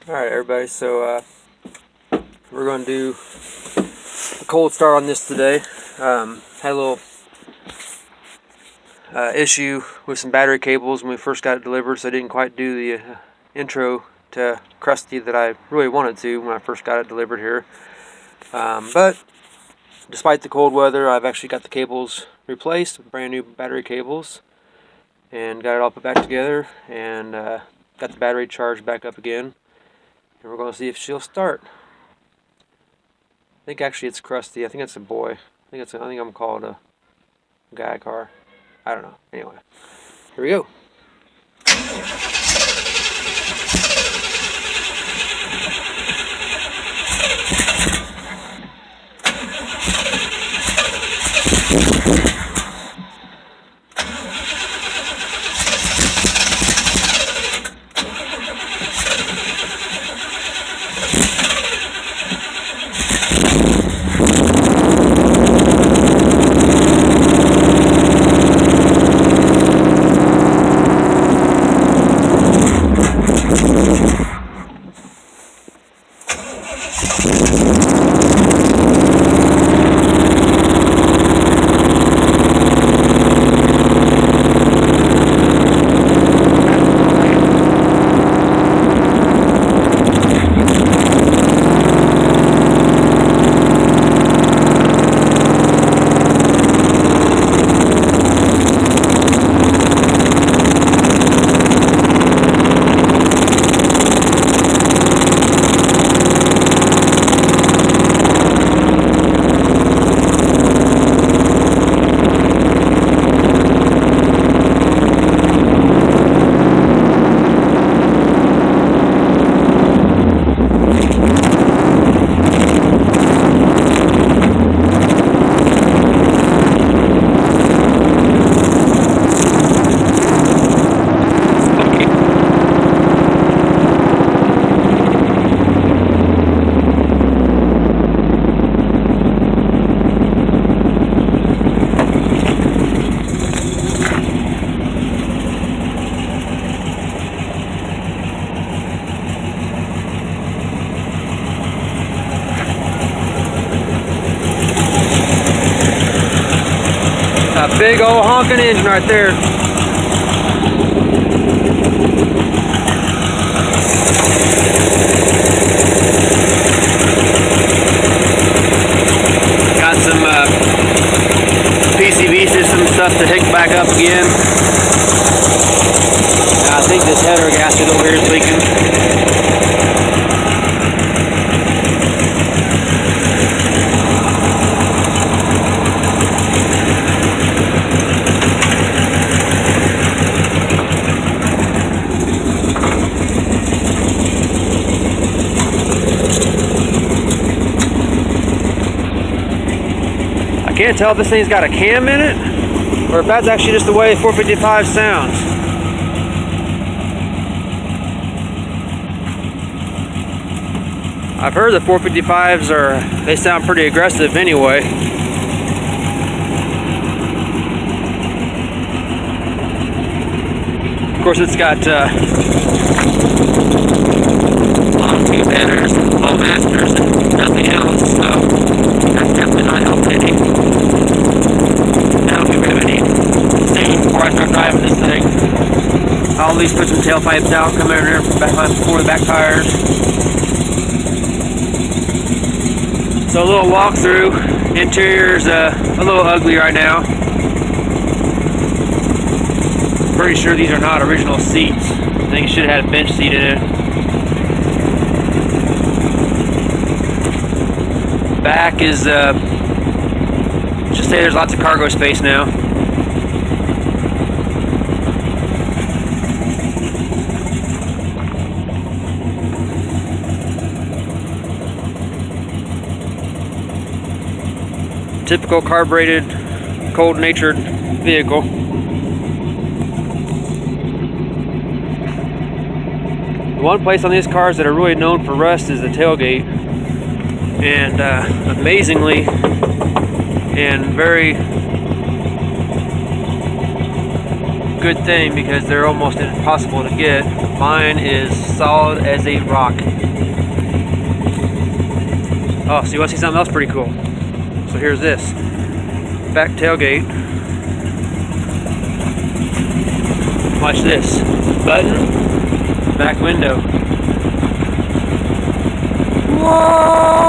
Alright everybody, so we're going to do a cold start on this today. Had a little issue with some battery cables when we first got it delivered, so I didn't quite do the intro to Crusty that I really wanted to when I first got it delivered here. But despite the cold weather, I've actually got the cables replaced with brand new battery cables and got it all put back together and got the battery charged back up again. And we're going to see if she'll start. I think actually it's Crusty. I think it's a boy. I think I'm calling it a guy car. I don't know. Anyway, here we go. A big old honking engine right there. Got some PCV system stuff to hook back up again. I think this header gasket over here is leaking. I can't tell if this thing's got a cam in it or if that's actually just the way 455 sounds. I've heard the 455s they sound pretty aggressive anyway. Of course, it's got long few headers, low masters, and nothing else, so that's definitely not helping any. That'll be riveting. Soon before I start driving this thing. I'll at least put some tailpipes out, come in here before the back tires. So a little walkthrough. Interior's a little ugly right now. Pretty sure these are not original seats. I think it should have had a bench seat in it. Back is just say there's lots of cargo space now. Typical carbureted, cold-natured vehicle. One place on these cars that are really known for rust is the tailgate, and amazingly and very good thing because they're almost impossible to get. Mine is solid as a rock. Oh, so you want to see something else pretty cool? So here's this. Back tailgate. Watch this. Button. Back window. Whoa!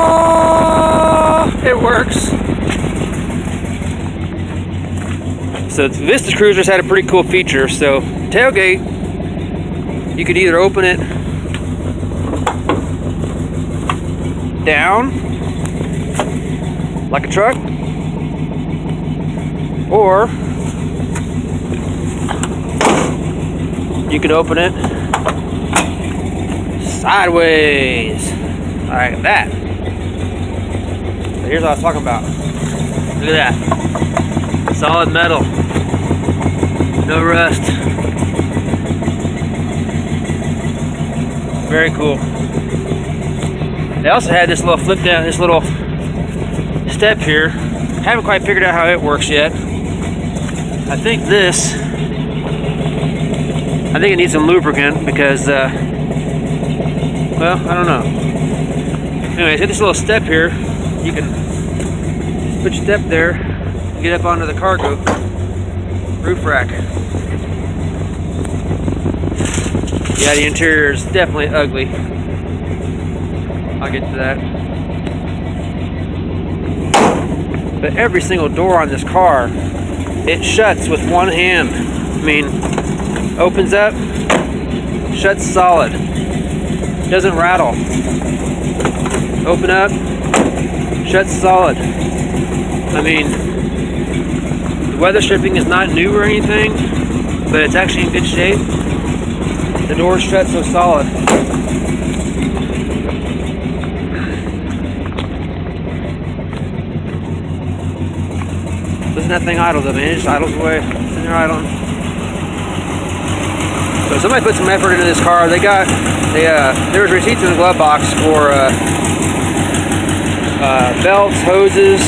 It works. So the Vista Cruisers had a pretty cool feature. So tailgate, you could either open it down like a truck, or you can open it sideways like that. So here's what I was talking about. Look at that. Solid metal. No rust. Very cool. They also had this little flip down, this little step here. Haven't quite figured out how it works yet. I think it needs some lubricant because, well, I don't know. Anyways, hit this little step here. You can put your step there, get up onto the cargo roof rack. Yeah, the interior is definitely ugly. I'll get to that. But every single door on this car, it shuts with one hand. I mean, opens up, shuts solid, doesn't rattle. Open up, shuts solid. I mean, the weather stripping is not new or anything, but it's actually in good shape. The doors shut so solid. Doesn't that thing idle though, man? It just idles away. It's in there idling. So somebody put some effort into this car. There was receipts in the glove box for belts, hoses,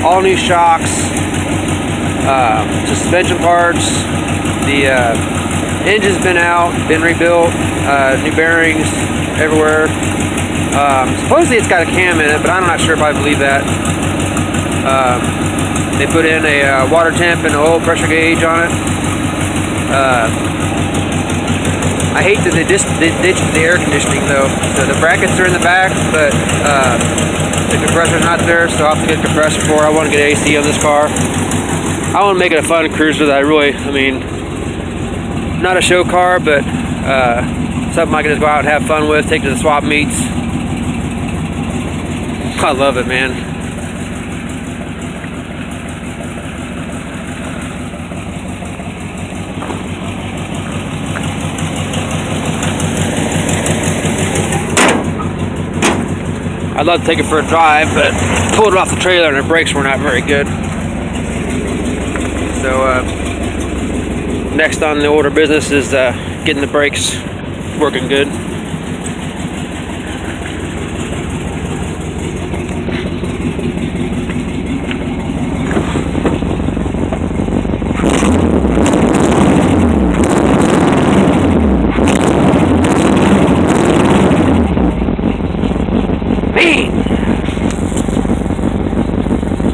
all new shocks, suspension parts. The engine's been out, been rebuilt, new bearings everywhere. Supposedly it's got a cam in it, but I'm not sure if I believe that. They put in a water temp and an oil pressure gauge on it. I hate that they ditched the air conditioning though. So the brackets are in the back, but the compressor's not there, so I'll have to get a compressor for it. I want to get AC on this car. I want to make it a fun cruiser that I mean, not a show car, but something I can just go out and have fun with, take to the swap meets. I love it, man. I'd love to take it for a drive, but pulled it off the trailer and the brakes were not very good. So next on the order of business is getting the brakes working good.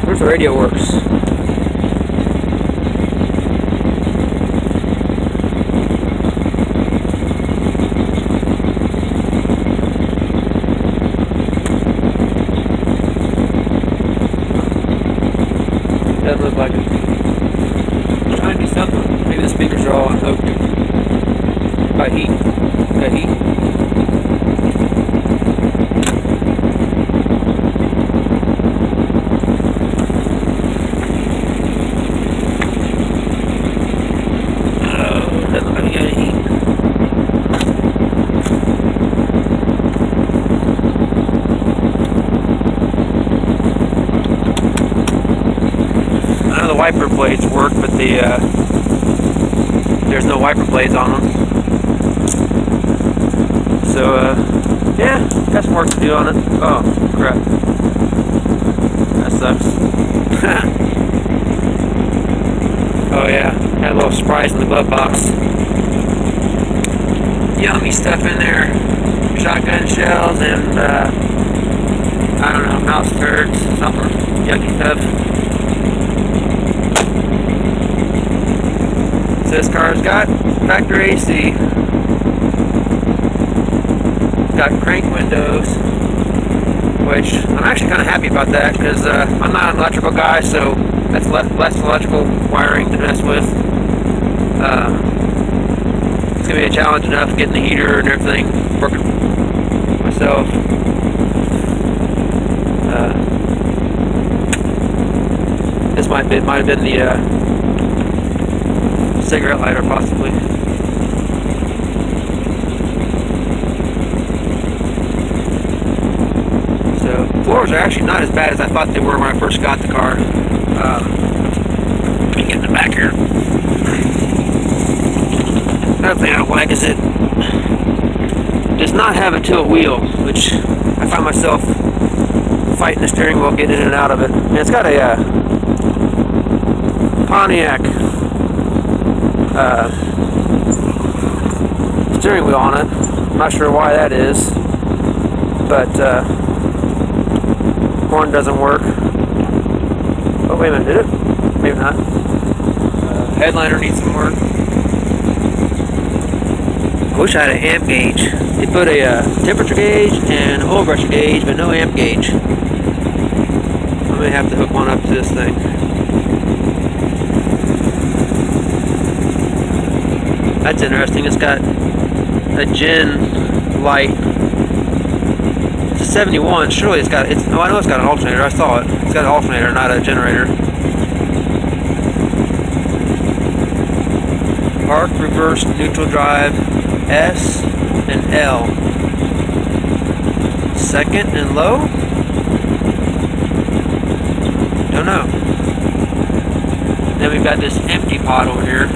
Where's the radio works? Doesn't look like it. Trying to do something. Maybe the speakers are all unhooked. By heat. Got heat. Wiper blades work, but there's no wiper blades on them. So yeah, got some work to do on it. Oh crap, that sucks. Oh yeah, Got a little surprise in the glove box. Yummy stuff in there. Shotgun shells and I don't know, mouse turds, something yucky stuff. So this car's got factory AC. It's got crank windows, which I'm actually kind of happy about that because I'm not an electrical guy, so that's less electrical wiring to mess with. It's going to be a challenge enough getting the heater and everything working myself. This might have been the cigarette lighter, possibly. So floors are actually not as bad as I thought they were when I first got the car. Let me get in the back here. Another thing I don't like is it does not have a tilt wheel, which I find myself fighting the steering wheel, getting in and out of it. And it's got a Pontiac steering wheel on it. I'm not sure why that is, but horn doesn't work. Oh, wait a minute, did it? Maybe not. Headliner needs some work. I wish I had an amp gauge. They put a temperature gauge and oil pressure gauge, but no amp gauge. I may have to hook one up to this thing. That's interesting. It's got a gen light. It's a 71. Surely it's got. Oh, I know it's got an alternator. I saw it. It's got an alternator, not a generator. Park, reverse, neutral drive, S and L. Second and low? Don't know. Then we've got this empty pod over here.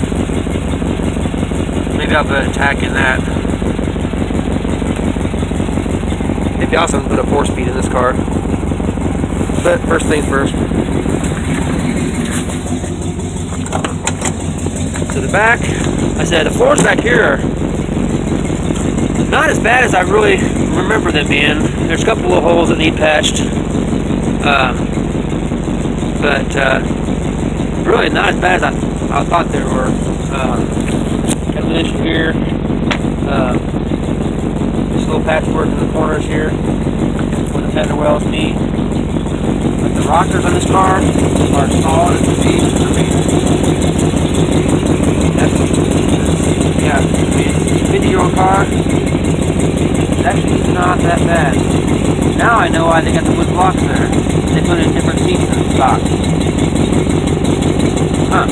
Maybe I'll put a tack in that. Maybe I'll also put a 4-speed in this car. But first things first. To the back, I said the floors back here are not as bad as I really remember them being. There's a couple of holes that need patched, but really not as bad as I thought there were. Got an issue here. Just a little patchwork in the corners here where the fender wells meet. But the rockers on this car are solid as can be. Yeah, 50-year-old car. It's actually not that bad. Now I know why they got the wood blocks there. They put in different seats in the stock. Huh.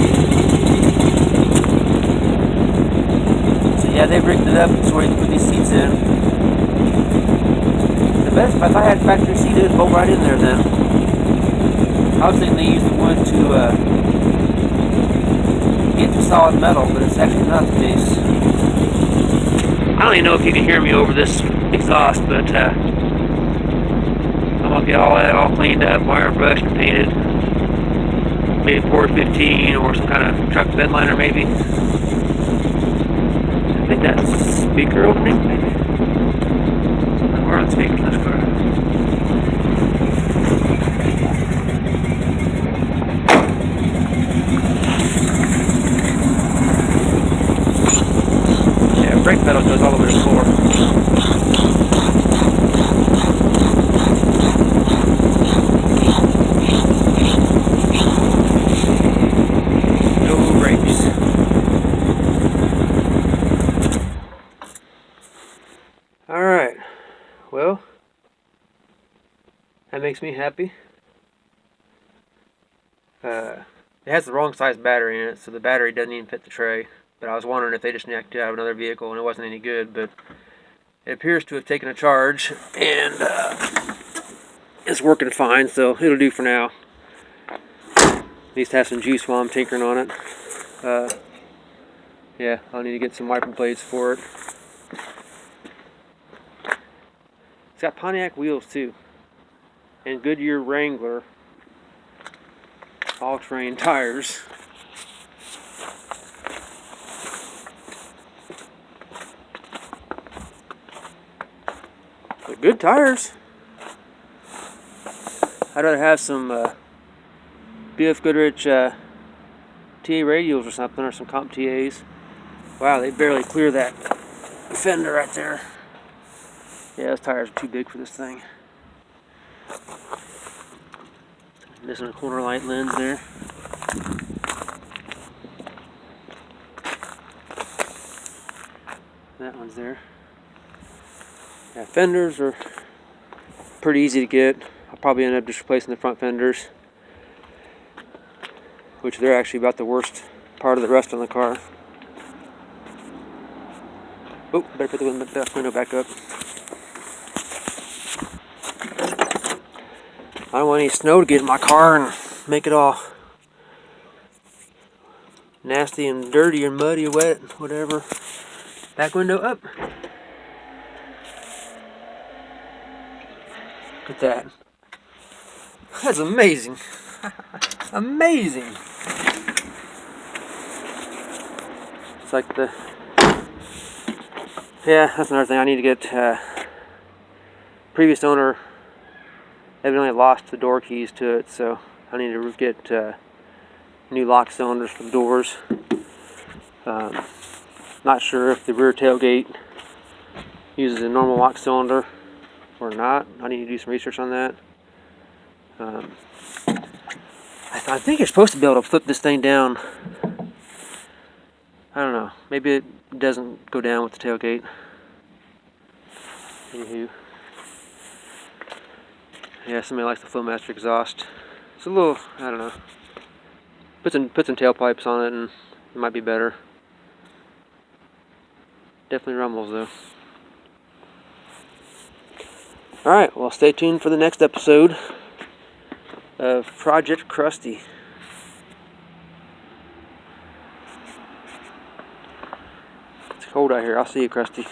So yeah, they rigged it up so you can put these seats in. The best, if I had factory seat, it'd bolt right in there then. I was thinking they used the wood to get to solid metal, but it's actually not the case. I don't even know if you can hear me over this exhaust, but I'm gonna get all that all cleaned up, wire brushed and painted. Maybe port 15 or some kind of truck bed liner, maybe. I think that's speaker opening, maybe. Where are the speakers in this car? Brake pedal goes all the way to the floor. No brakes. Alright. Well, that makes me happy. It has the wrong size battery in it, so the battery doesn't even fit the tray. But I was wondering if they just yanked it out of another vehicle and it wasn't any good, but it appears to have taken a charge and it's working fine, so it'll do for now. Needs to have some juice while I'm tinkering on it. Yeah, I'll need to get some wiper blades for it. It's got Pontiac wheels too, and Goodyear Wrangler all-terrain tires. But good tires. I'd rather have some BF Goodrich TA radials or something, or some comp TAs. Wow, they barely clear that fender right there. Yeah, those tires are too big for this thing. Missing a corner light lens there. That one's there. Yeah, fenders are pretty easy to get. I'll probably end up just replacing the front fenders, which they're actually about the worst part of the rust on the car. Oh, better put the window back up. I don't want any snow to get in my car and make it all nasty and dirty or muddy or wet, whatever. Back window up. Look at that. That's amazing. Amazing. It's like the... Yeah, that's another thing. I need to get... previous owner evidently lost the door keys to it, so I need to get new lock cylinders for the doors. Not sure if the rear tailgate uses a normal lock cylinder or not. I need to do some research on that. I think you're supposed to be able to flip this thing down. I don't know. Maybe it doesn't go down with the tailgate. Anywho. Yeah, somebody likes the Flowmaster exhaust. It's a little, I don't know. Put some tailpipes on it and it might be better. Definitely rumbles though. Alright, well stay tuned for the next episode of Project Crusty. It's cold out here. I'll see you, Crusty.